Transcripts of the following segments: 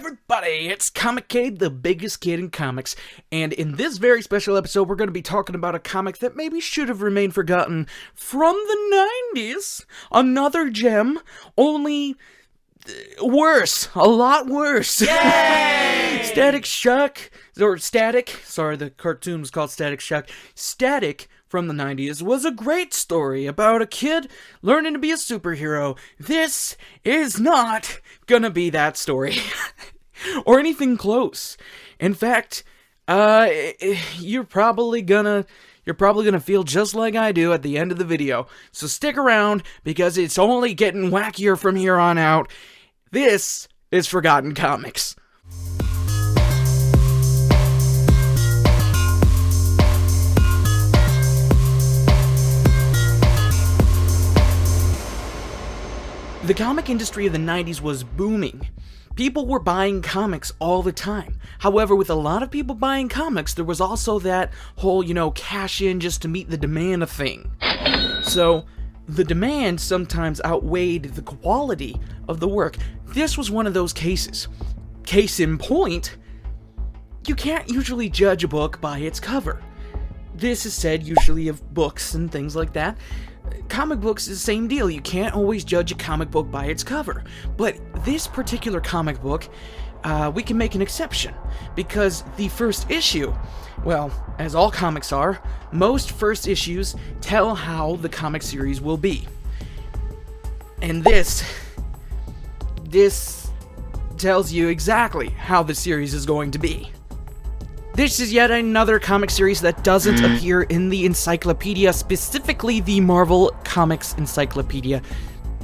everybody, it's Comic-Cade, the biggest kid in comics, and in this very special episode, we're going to be talking about a comic that maybe should have remained forgotten from the 90s. Another gem, only worse, a lot worse. Yay! Static, the cartoon was called Static Shock. Static from the 90s was a great story about a kid learning to be a superhero. This is not gonna be that story. Or anything close. In fact, you're probably gonna feel just like I do at the end of the video. So stick around, because it's only getting wackier from here on out. This is Forgotten Comics. The comic industry of the 90s was booming. People were buying comics all the time. However, with a lot of people buying comics, there was also that whole, cash in just to meet the demand thing. So, the demand sometimes outweighed the quality of the work. This was one of those cases. Case in point, you can't usually judge a book by its cover. This is said usually of books and things like that. Comic books is the same deal. You can't always judge a comic book by its cover. But this particular comic book, we can make an exception. Because the first issue, well, as all comics are, most first issues tell how the comic series will be. And this tells you exactly how the series is going to be. This is yet another comic series that doesn't appear in the encyclopedia, specifically the Marvel Comics Encyclopedia,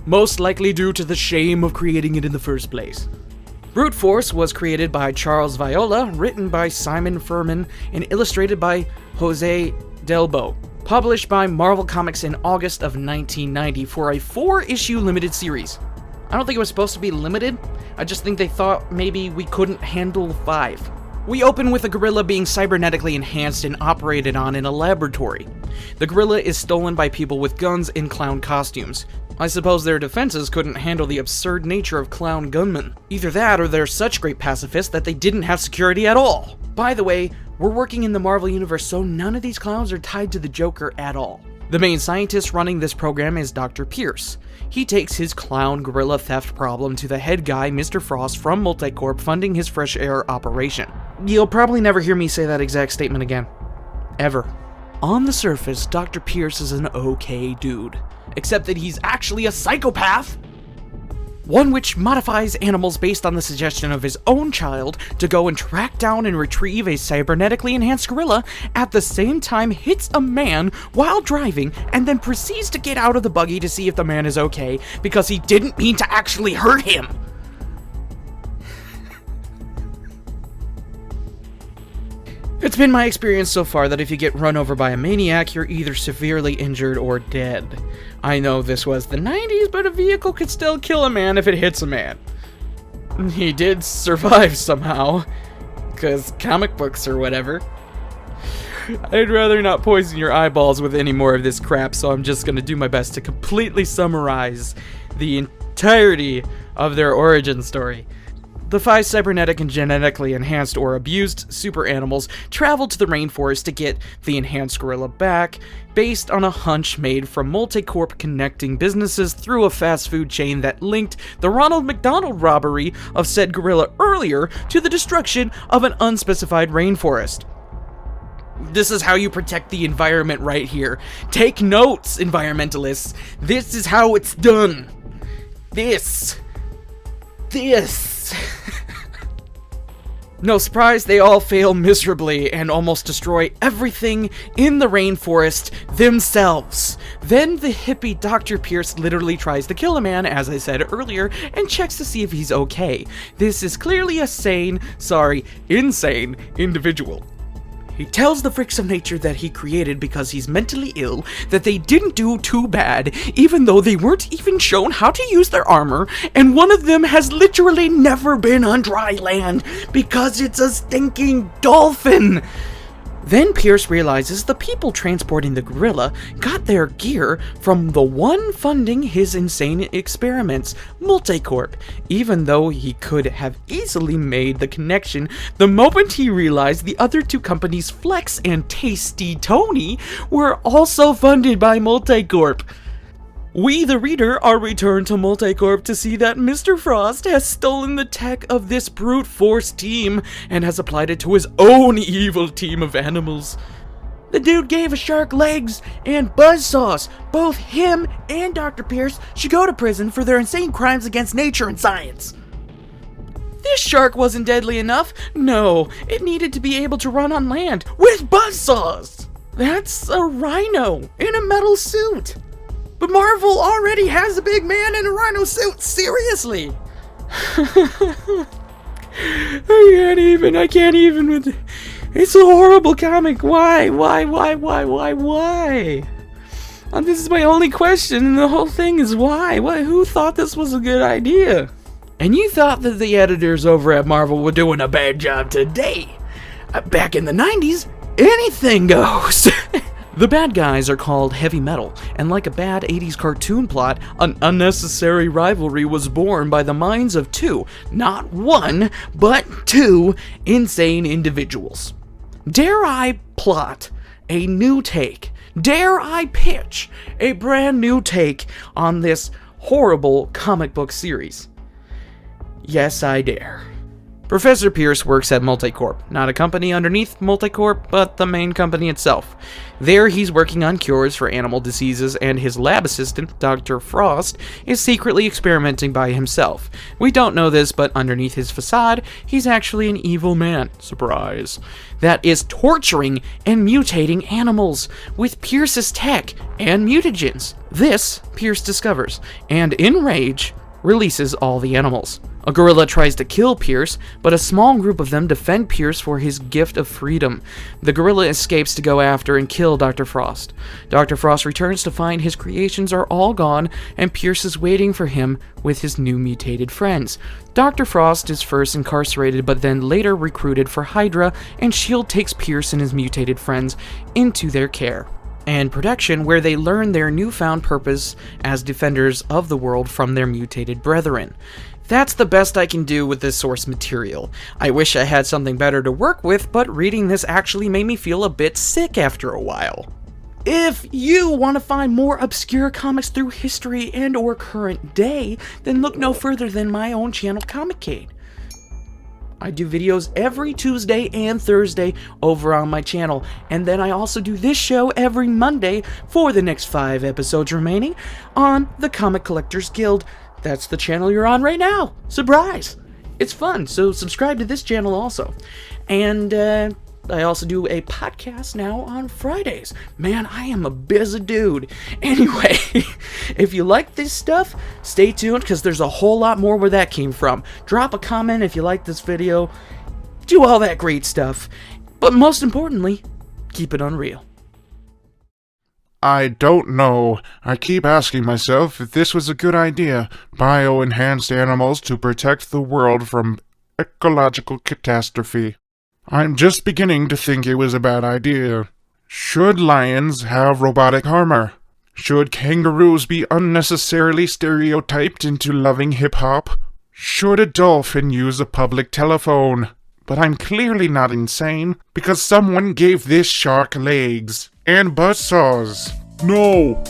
most likely due to the shame of creating it in the first place. Brute Force was created by Charles Viola, written by Simon Furman, and illustrated by Jose Delbo, published by Marvel Comics in August of 1990 for a 4-issue limited series. I don't think it was supposed to be limited, I just think they thought maybe we couldn't handle 5. We open with a gorilla being cybernetically enhanced and operated on in a laboratory. The gorilla is stolen by people with guns in clown costumes. I suppose their defenses couldn't handle the absurd nature of clown gunmen. Either that, or they're such great pacifists that they didn't have security at all. By the way, we're working in the Marvel Universe, so none of these clowns are tied to the Joker at all. The main scientist running this program is Dr. Pierce. He takes his clown gorilla theft problem to the head guy, Mr. Frost from Multicorp, funding his Fresh Air operation. You'll probably never hear me say that exact statement again. Ever. On the surface, Dr. Pierce is an okay dude. Except that he's actually a psychopath! One which modifies animals based on the suggestion of his own child to go and track down and retrieve a cybernetically enhanced gorilla, at the same time hits a man while driving, and then proceeds to get out of the buggy to see if the man is okay, because he didn't mean to actually hurt him. It's been my experience so far that if you get run over by a maniac, you're either severely injured or dead. I know this was the 90s, but a vehicle could still kill a man if it hits a man. He did survive somehow, 'cause comic books or whatever. I'd rather not poison your eyeballs with any more of this crap, so I'm just gonna do my best to completely summarize the entirety of their origin story. The 5 cybernetic and genetically enhanced or abused super animals traveled to the rainforest to get the enhanced gorilla back, based on a hunch made from Multicorp connecting businesses through a fast food chain that linked the Ronald McDonald robbery of said gorilla earlier to the destruction of an unspecified rainforest. This is how you protect the environment right here. Take notes, environmentalists. This is how it's done. This. No surprise, they all fail miserably and almost destroy everything in the rainforest themselves. Then the hippie Dr. Pierce literally tries to kill a man, as I said earlier, and checks to see if he's okay. This is clearly a insane individual. He tells the freaks of nature that he created because he's mentally ill, that they didn't do too bad, even though they weren't even shown how to use their armor, and one of them has literally never been on dry land because it's a stinking dolphin. Then Pierce realizes the people transporting the gorilla got their gear from the one funding his insane experiments, Multicorp, even though he could have easily made the connection the moment he realized the other two companies, Flex and Tasty Tony, were also funded by Multicorp. We, the reader, are returned to Multicorp to see that Mr. Frost has stolen the tech of this brute force team and has applied it to his own evil team of animals. The dude gave a shark legs and buzzsaws. Both him and Dr. Pierce should go to prison for their insane crimes against nature and science. This shark wasn't deadly enough. No, it needed to be able to run on land with buzzsaws. That's a rhino in a metal suit. But Marvel already has a big man in a rhino suit, seriously! I can't even. It's a horrible comic. Why? This is my only question, and the whole thing is why? Who thought this was a good idea? And you thought that the editors over at Marvel were doing a bad job today. Back in the 90s, anything goes. The bad guys are called Heavy Metal, and like a bad 80s cartoon plot, an unnecessary rivalry was born by the minds of two, not one, but two insane individuals. Dare I plot a new take? Dare I pitch a brand new take on this horrible comic book series? Yes, I dare. Professor Pierce works at Multicorp, not a company underneath Multicorp, but the main company itself. There, he's working on cures for animal diseases, and his lab assistant, Dr. Frost, is secretly experimenting by himself. We don't know this, but underneath his facade, he's actually an evil man, surprise, that is torturing and mutating animals with Pierce's tech and mutagens. This, Pierce discovers, and in rage, releases all the animals. A gorilla tries to kill Pierce, but a small group of them defend Pierce for his gift of freedom. The gorilla escapes to go after and kill Dr. Frost. Dr. Frost returns to find his creations are all gone, and Pierce is waiting for him with his new mutated friends. Dr. Frost is first incarcerated, but then later recruited for Hydra, and S.H.I.E.L.D. takes Pierce and his mutated friends into their care and protection, where they learn their newfound purpose as defenders of the world from their mutated brethren. That's the best I can do with this source material. I wish I had something better to work with, but reading this actually made me feel a bit sick after a while. If you want to find more obscure comics through history and or current day, then look no further than my own channel, Comiccade. I do videos every Tuesday and Thursday over on my channel, and then I also do this show every Monday for the next 5 episodes remaining on the Comic Collectors Guild. That's the channel you're on right now. Surprise! It's fun, so subscribe to this channel also. And I also do a podcast now on Fridays. Man, I am a busy dude. Anyway, if you like this stuff, stay tuned, because there's a whole lot more where that came from. Drop a comment if you like this video. Do all that great stuff. But most importantly, keep it unreal. I don't know. I keep asking myself if this was a good idea. Bio-enhanced animals to protect the world from ecological catastrophe. I'm just beginning to think it was a bad idea. Should lions have robotic armor? Should kangaroos be unnecessarily stereotyped into loving hip-hop? Should a dolphin use a public telephone? But I'm clearly not insane, because someone gave this shark legs and buzzsaws. No!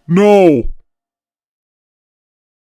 No!